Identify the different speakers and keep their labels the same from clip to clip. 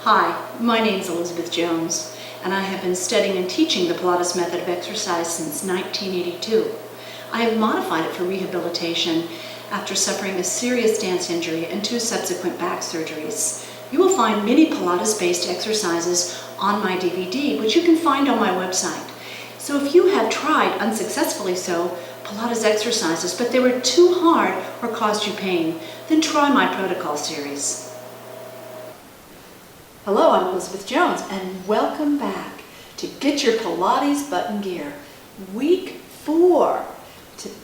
Speaker 1: Hi, my name is Elizabeth Jones, and I have been studying and teaching the Pilates method of exercise since 1982. I have modified it for rehabilitation after suffering a serious dance injury and 2 subsequent back surgeries. You will find many Pilates-based exercises on my DVD, which you can find on my website. So if you have tried, unsuccessfully so, Pilates exercises, but they were too hard or caused you pain, then try my protocol series. Hello, I'm Elizabeth Jones, and welcome back to Get Your Pilates Button Gear, week 4.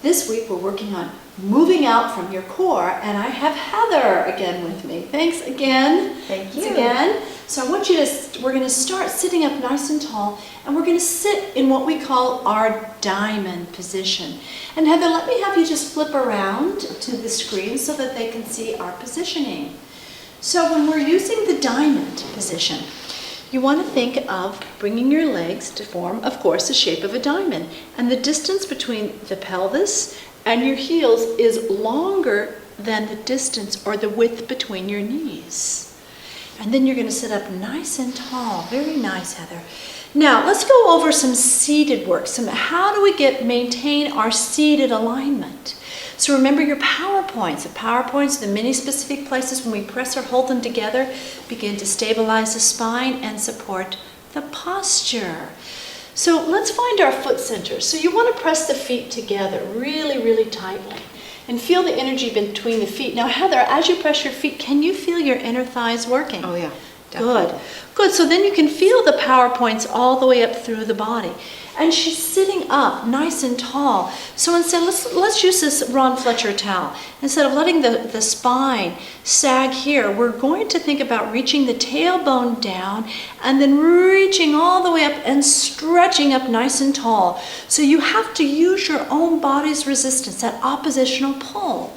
Speaker 1: This week we're working on moving out from your core, and I have Heather again with me. Thanks again.
Speaker 2: Thank you.
Speaker 1: Again. So I want you to, we're going to start sitting up nice and tall, and we're going to sit in what we call our diamond position. And Heather, let me have you just flip around to the screen so that they can see our positioning. So when we're using the diamond position, you want to think of bringing your legs to form, of course, the shape of a diamond. And the distance between the pelvis and your heels is longer than the distance or the width between your knees. And then you're going to sit up nice and tall. Very nice, Heather. Now, let's go over some seated work. How do we maintain our seated alignment? So remember your power points. The power points, the many specific places when we press or hold them together, begin to stabilize the spine and support the posture. So let's find our foot center. So you want to press the feet together really, really tightly and feel the energy between the feet. Now Heather, as you press your feet, can you feel your inner thighs working?
Speaker 2: Oh yeah, definitely.
Speaker 1: Good. So then you can feel the power points all the way up through the body. And she's sitting up nice and tall. So instead, let's use this Ron Fletcher towel. Instead of letting the spine sag here, we're going to think about reaching the tailbone down and then reaching all the way up and stretching up nice and tall. So you have to use your own body's resistance, that oppositional pull.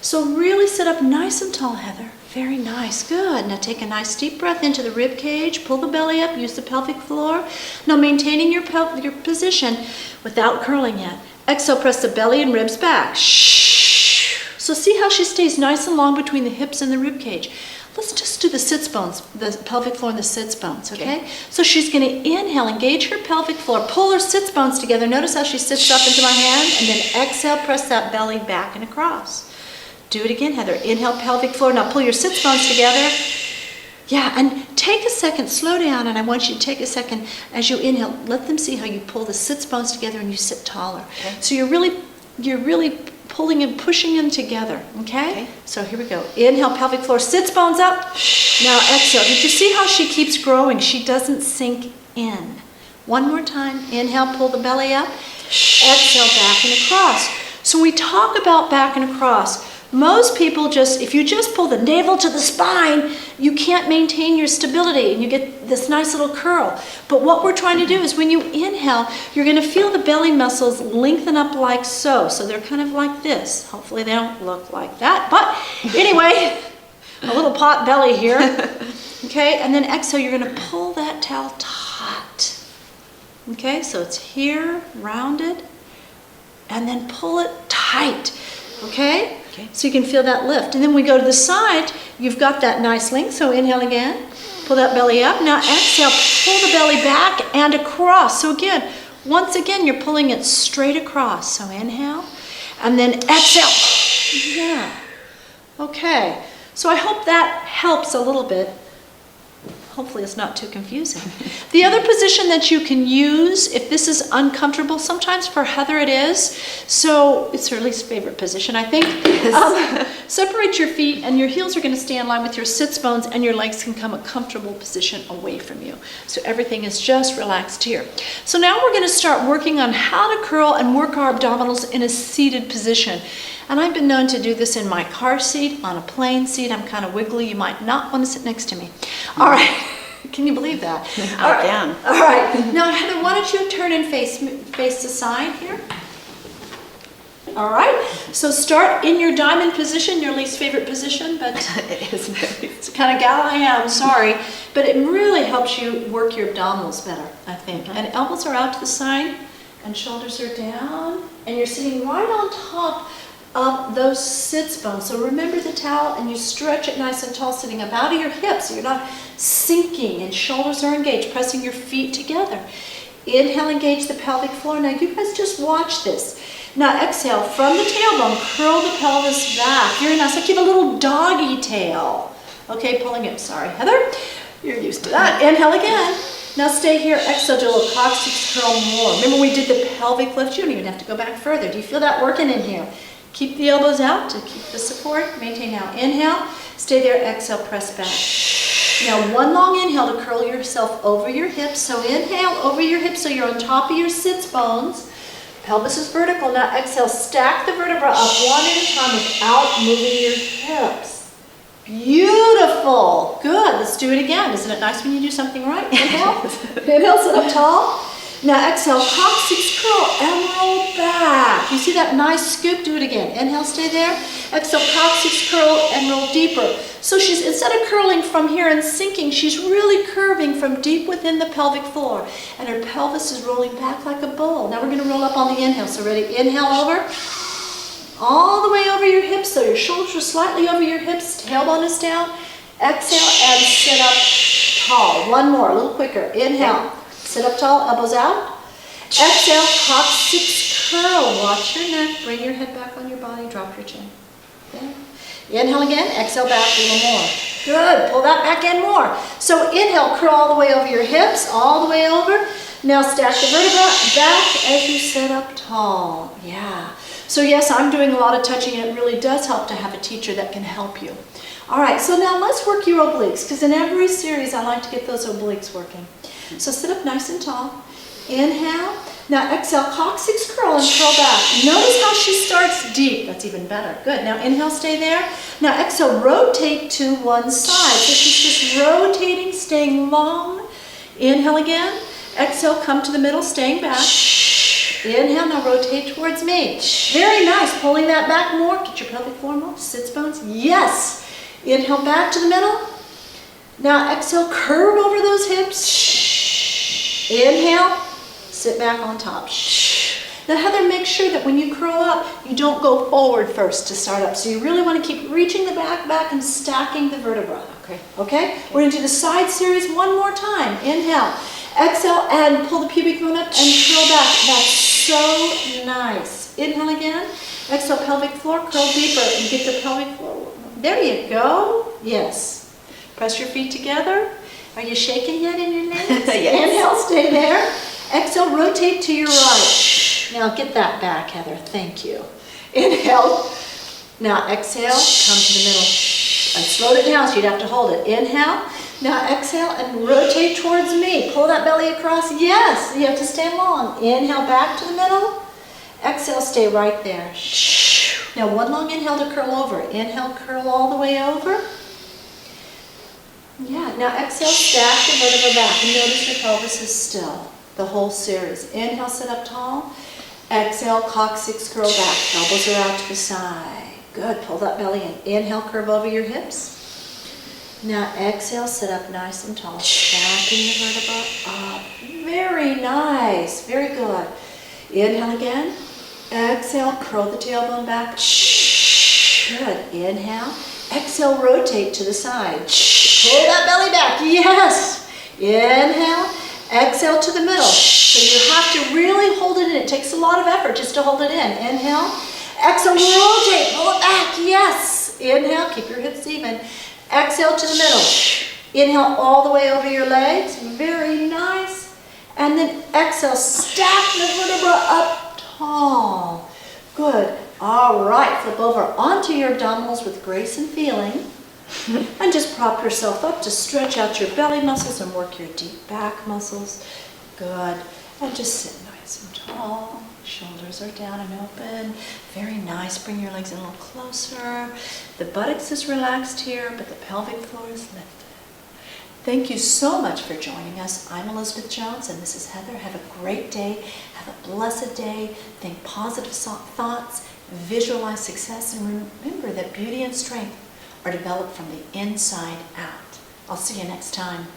Speaker 1: So really sit up nice and tall, Heather. Very nice, good. Now take a nice deep breath into the rib cage, pull the belly up, use the pelvic floor. Now maintaining your position without curling yet. Exhale, press the belly and ribs back. Shh. So see how she stays nice and long between the hips and the rib cage. Let's just do the sits bones, the pelvic floor and the sits bones, okay? So she's going to inhale, engage her pelvic floor, pull her sits bones together. Notice how she sits up into my hand, and then exhale, press that belly back and across. Do it again, Heather. Inhale, pelvic floor. Now pull your sits bones together. Yeah, and take a second, slow down, and I want you to take a second as you inhale. Let them see how you pull the sits bones together and you sit taller. Okay. So you're really pulling and pushing them together, okay? So here we go. Inhale, pelvic floor, sits bones up. Now exhale. Did you see how she keeps growing? She doesn't sink in. One more time. Inhale, pull the belly up. Exhale, back and across. So when we talk about back and across, most people if you just pull the navel to the spine, you can't maintain your stability and you get this nice little curl. But what we're trying to do is when you inhale, you're going to feel the belly muscles lengthen up like so. So they're kind of like this. Hopefully they don't look like that. But anyway, a little pot belly here. Okay, and then exhale, you're going to pull that towel taut. Okay, so it's here, rounded, and then pull it tight. Okay? So you can feel that lift. And then we go to the side, you've got that nice length. So inhale again, pull that belly up. Now exhale, pull the belly back and across. So again, once again, you're pulling it straight across. So inhale, and then exhale. Yeah. Okay. So I hope that helps a little bit. Hopefully it's not too confusing. The other position that you can use, if this is uncomfortable, sometimes for Heather it is, so it's her least favorite position, I think. Separate your feet and your heels are going to stay in line with your sits bones and your legs can come a comfortable position away from you. So everything is just relaxed here. So now we're going to start working on how to curl and work our abdominals in a seated position. And I've been known to do this in my car seat, on a plane seat. I'm kind of wiggly. You might not want to sit next to me. All right. Can you believe that?
Speaker 2: I can.
Speaker 1: All right. Now, Heather, why don't you turn and face the side here? All right. So start in your diamond position, your least favorite position, but
Speaker 2: it is.
Speaker 1: It's the kind of gal I am, sorry. But it really helps you work your abdominals better, I think. And elbows are out to the side and shoulders are down. And you're sitting right on top of those sits bones. So remember the towel, and you stretch it nice and tall, sitting up out of your hips so you're not sinking and shoulders are engaged, pressing your feet together. Inhale, engage the pelvic floor. Now you guys just watch this. Now exhale, from the tailbone, curl the pelvis back. Very nice, like you have a little doggy tail. Okay, pulling it, sorry, Heather. You're used to that. Inhale again. Now stay here, exhale, do a little coccyx curl more. Remember we did the pelvic lift, you don't even have to go back further. Do you feel that working in here? Keep the elbows out to keep the support. Maintain now. Inhale, stay there, exhale, press back. Now one long inhale to curl yourself over your hips. So inhale over your hips so you're on top of your sits bones. Pelvis is vertical. Now exhale, stack the vertebra up one at a time without moving your hips. Beautiful. Good. Let's do it again. Isn't it nice when you do something right? Inhale. Inhale, sit up tall. Now exhale, coccyx curl and roll back. You see that nice scoop? Do it again. Inhale, stay there. Exhale, coccyx curl and roll deeper. So she's, instead of curling from here and sinking, she's really curving from deep within the pelvic floor. And her pelvis is rolling back like a bowl. Now we're going to roll up on the inhale. So ready? Inhale over. All the way over your hips. So your shoulders are slightly over your hips. Tailbone is down. Exhale and sit up tall. One more, a little quicker. Inhale. Sit up tall, elbows out. Exhale, coccyx curl. Watch your neck. Bring your head back on your body. Drop your chin. Okay. Inhale again. Exhale back a little more. Good. Pull that back in more. So inhale, curl all the way over your hips, all the way over. Now stack the vertebra back as you sit up tall. Yeah. So yes, I'm doing a lot of touching, and it really does help to have a teacher that can help you. All right, so now let's work your obliques, because in every series I like to get those obliques working. So sit up nice and tall. Inhale. Now exhale, coccyx curl and curl back. Notice how she starts deep. That's even better. Good. Now inhale, stay there. Now exhale, rotate to one side. So she's just rotating, staying long. Inhale again. Exhale, come to the middle, staying back. Inhale, now rotate towards me. Very nice. Pulling that back more. Get your pelvic floor more. Sits bones. Yes. Inhale, back to the middle. Now exhale, curve over those hips. Inhale, sit back on top. Now Heather, make sure that when you curl up, you don't go forward first to start up. So you really want to keep reaching the back and stacking the vertebra. Okay? We're going to do the side series one more time. Inhale, exhale, and pull the pubic bone up and curl back. That's so nice. Inhale again. Exhale, pelvic floor, curl deeper and get the pelvic floor. There you go. Yes. Press your feet together. Are you shaking yet in your legs? Yes. Inhale, stay there. Exhale, rotate to your right. Now get that back, Heather. Thank you. Inhale. Now exhale, come to the middle. I slowed it down so you'd have to hold it. Inhale. Now exhale and rotate towards me. Pull that belly across. Yes, you have to stay long. Inhale, back to the middle. Exhale, stay right there. Now one long inhale to curl over. Inhale, curl all the way over. Yeah, now exhale, stack the vertebra back. And notice your pelvis is still the whole series. Inhale, sit up tall. Exhale, coccyx curl back. Elbows are out to the side. Good, pull that belly in. Inhale, curve over your hips. Now exhale, sit up nice and tall. Stacking the vertebra up. Very nice, very good. Inhale again. Exhale, curl the tailbone back. Good, inhale. Exhale, rotate to the side. Pull that belly back. Yes. Inhale. Exhale to the middle. So you have to really hold it in. It takes a lot of effort just to hold it in. Inhale. Exhale, rotate. Pull it back. Yes. Inhale. Keep your hips even. Exhale to the middle. Inhale all the way over your legs. Very nice. And then exhale. Stack the vertebra up tall. Good. All right. Flip over onto your abdominals with grace and feeling. And just prop yourself up to stretch out your belly muscles and work your deep back muscles. Good. And just sit nice and tall. Shoulders are down and open. Very nice. Bring your legs in a little closer. The buttocks is relaxed here, but the pelvic floor is lifted. Thank you so much for joining us. I'm Elizabeth Jones, and this is Heather. Have a great day. Have a blessed day. Think positive thoughts. Visualize success. And remember that beauty and strength are developed from the inside out. I'll see you next time.